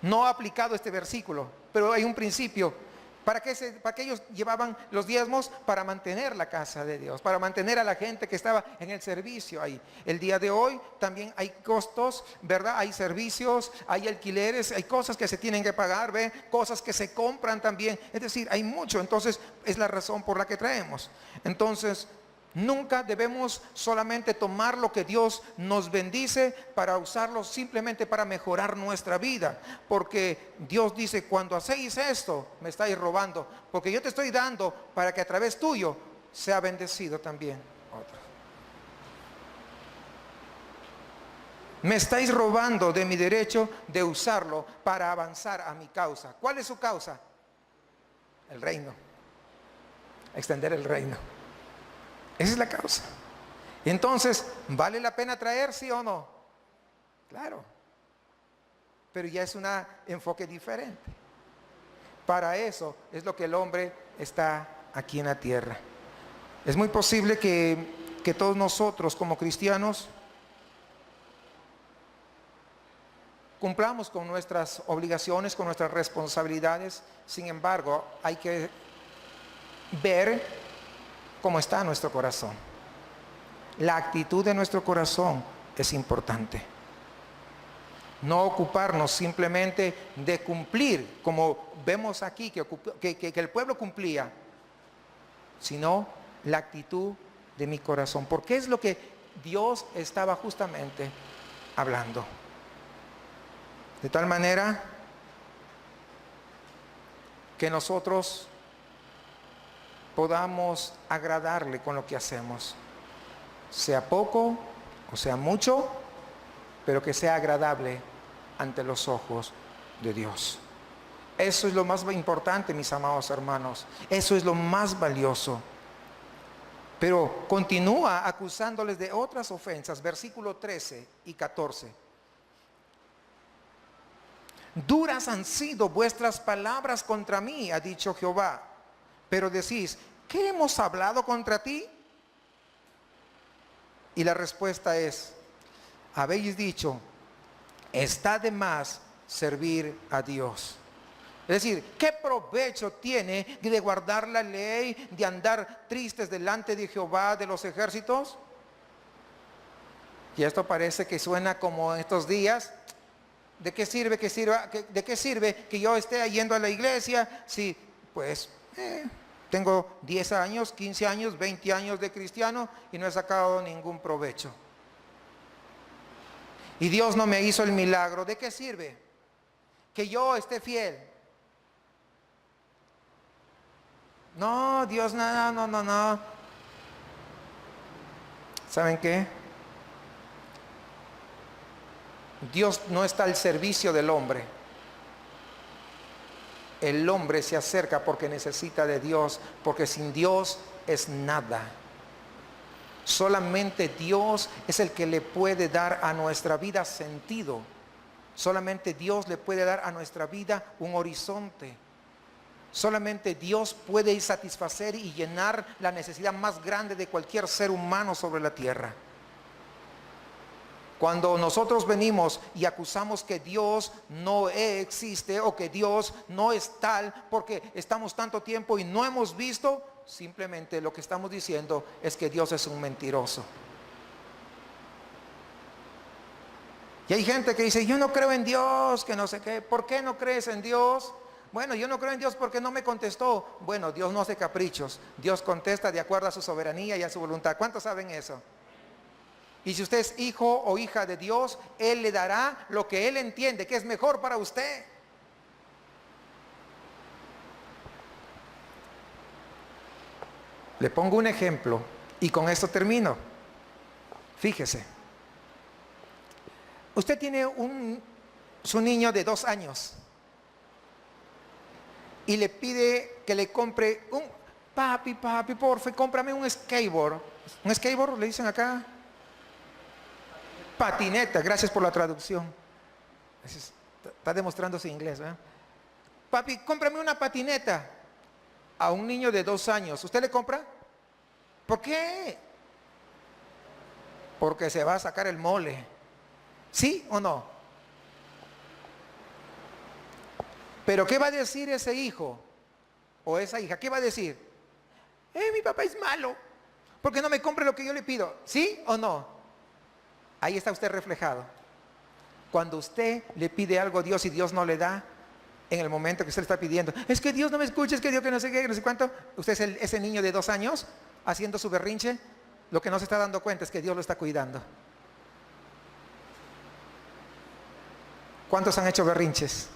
No ha aplicado este versículo, pero hay un principio. ¿Para qué ellos llevaban los diezmos? Para mantener la casa de Dios, para mantener a la gente que estaba en el servicio ahí. El día de hoy también hay costos, ¿verdad? Hay servicios, hay alquileres, hay cosas que se tienen que pagar, ¿ve? Cosas que se compran también. Es decir, hay mucho. Entonces, es la razón por la que traemos. Entonces, nunca debemos solamente tomar lo que Dios nos bendice para usarlo simplemente para mejorar nuestra vida, porque Dios dice, cuando hacéis esto, me estáis robando, porque yo te estoy dando para que a través tuyo sea bendecido también otro. Me estáis robando de mi derecho de usarlo para avanzar a mi causa. ¿Cuál es su causa? El reino. Extender el reino. Esa es la causa. Entonces, ¿vale la pena traer, sí o no? Claro. Pero ya es un enfoque diferente. Para eso es lo que el hombre está aquí en la tierra. Es muy posible que todos nosotros como cristianos cumplamos con nuestras obligaciones, con nuestras responsabilidades. Sin embargo, hay que ver cómo está nuestro corazón. La actitud de nuestro corazón es importante. No ocuparnos simplemente de cumplir, como vemos aquí que el pueblo cumplía, sino la actitud de mi corazón. Porque es lo que Dios estaba justamente hablando. De tal manera que nosotros podamos agradarle con lo que hacemos, sea poco o sea mucho, pero que sea agradable ante los ojos de Dios. Eso es lo más importante, mis amados hermanos, eso es lo más valioso. Pero continúa acusándoles de otras ofensas, versículo 13 y 14. Duras han sido vuestras palabras contra mí, ha dicho Jehová. Pero decís, ¿qué hemos hablado contra ti? Y la respuesta es, habéis dicho, está de más servir a Dios. Es decir, ¿qué provecho tiene de guardar la ley, de andar tristes delante de Jehová de los ejércitos? Y esto parece que suena como estos días. ¿De qué sirve que yo esté yendo a la iglesia si pues tengo 10 años, 15 años, 20 años de cristiano y no he sacado ningún provecho? Y Dios no me hizo el milagro. ¿De qué sirve? que yo esté fiel. No, Dios, no. ¿Saben qué? Dios no está al servicio del hombre. El hombre se acerca porque necesita de Dios, porque sin Dios es nada. Solamente Dios es el que le puede dar a nuestra vida sentido. Solamente Dios le puede dar a nuestra vida un horizonte. Solamente Dios puede satisfacer y llenar la necesidad más grande de cualquier ser humano sobre la tierra. Cuando nosotros venimos y acusamos que Dios no existe o que Dios no es tal porque estamos tanto tiempo y no hemos visto, simplemente lo que estamos diciendo es que Dios es un mentiroso. Y hay gente que dice, yo no creo en Dios, que no sé qué. ¿Por qué no crees en Dios? Bueno, yo no creo en Dios porque no me contestó. Bueno, Dios no hace caprichos. Dios contesta de acuerdo a su soberanía y a su voluntad. ¿Cuántos saben eso? Y si usted es hijo o hija de Dios, Él le dará lo que Él entiende que es mejor para usted. Le pongo un ejemplo y con esto termino. Fíjese. Usted tiene su niño de 2 años y le pide que le compre papi, porfa, cómprame un skateboard. ¿Un skateboard le dicen acá? Patineta, gracias por la traducción. Está demostrando su inglés, ¿verdad? Papi, cómprame una patineta. A un niño de 2 años, ¿usted le compra? ¿Por qué? Porque se va a sacar el mole. ¿Sí o no? Pero ¿qué va a decir ese hijo o esa hija? ¿Qué va a decir? Mi papá es malo porque no me compre lo que yo le pido. ¿Sí o no? Ahí está usted reflejado. Cuando usted le pide algo a Dios y Dios no le da, en el momento que usted le está pidiendo, es que Dios no me escucha, es que Dios que no sé qué, no sé cuánto. Usted es ese niño de 2 años haciendo su berrinche. Lo que no se está dando cuenta es que Dios lo está cuidando. ¿Cuántos han hecho berrinches?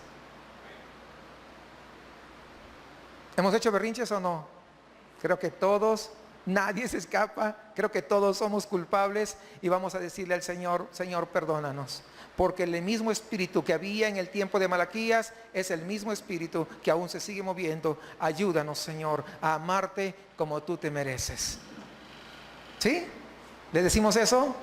¿Hemos hecho berrinches o no? Creo que todos, nadie se escapa. Creo que todos somos culpables y vamos a decirle al Señor, Señor, perdónanos. Porque el mismo espíritu que había en el tiempo de Malaquías es el mismo espíritu que aún se sigue moviendo. Ayúdanos, Señor, a amarte como tú te mereces. ¿Sí? ¿Le decimos eso?